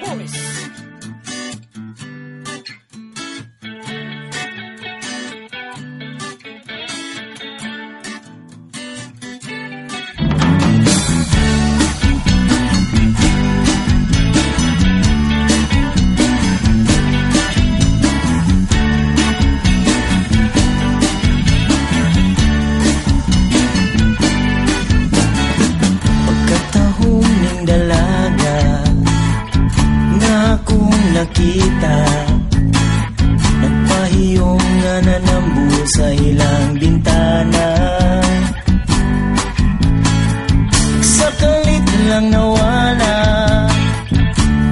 Boys. Nakita, nagpahiyong nga nanambu sa ilang bintana. Sa kalit lang nawala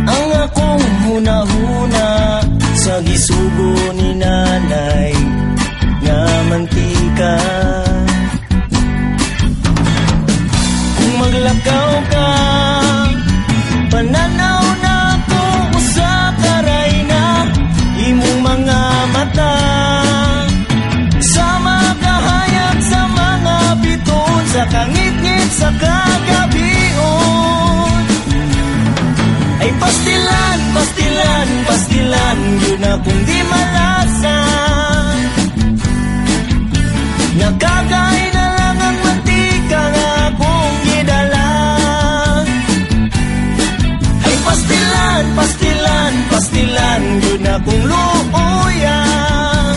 ang akong huna-huna sa gisugo ni nanay nga mantika. Kung maglakaw ka, pananaw na imong mga mata sa makahayag sa mga biton sa kangit-ngit sa kagabion. Ay pastilan, pastilan, pastilan, yun akong di malasa. Nakakain na lang ang mantika nga akong gidala. Ay pastilan, pastilan, pastilan, yun akong luoyan.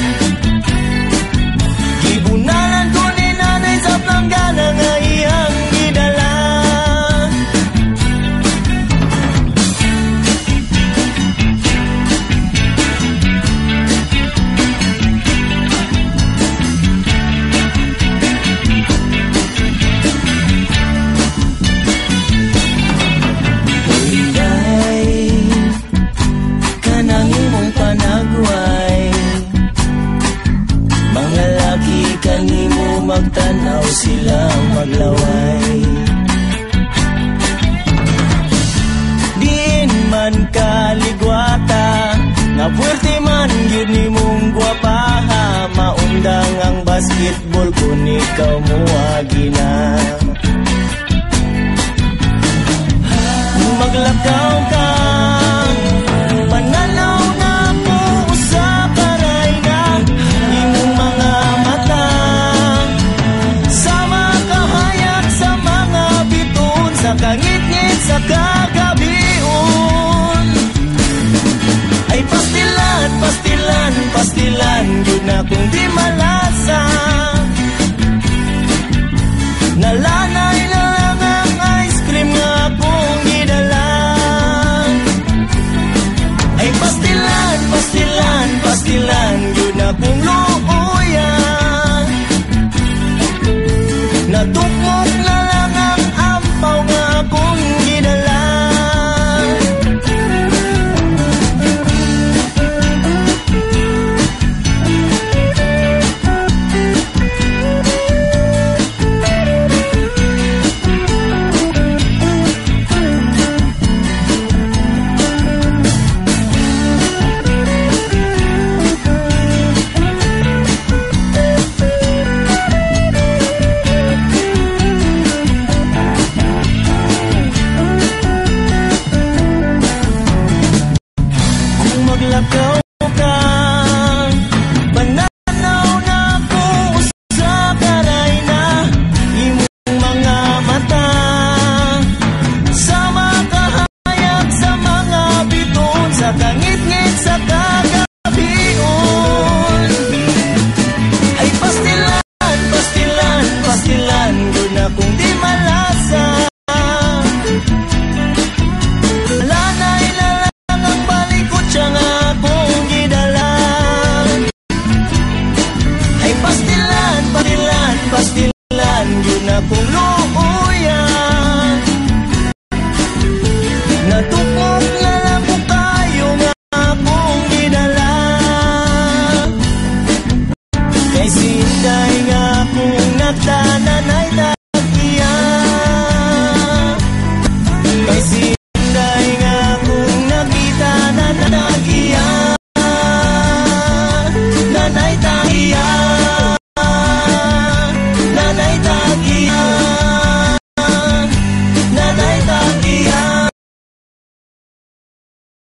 Gibunalan ko ni nanay sa planggana nga iyang gidala. Magtanaw sila maglaway. Diin man kaligwata, nga puwerte man yun ni mong gwapaha. Maundang ang basketball kung ikaw muwagi na.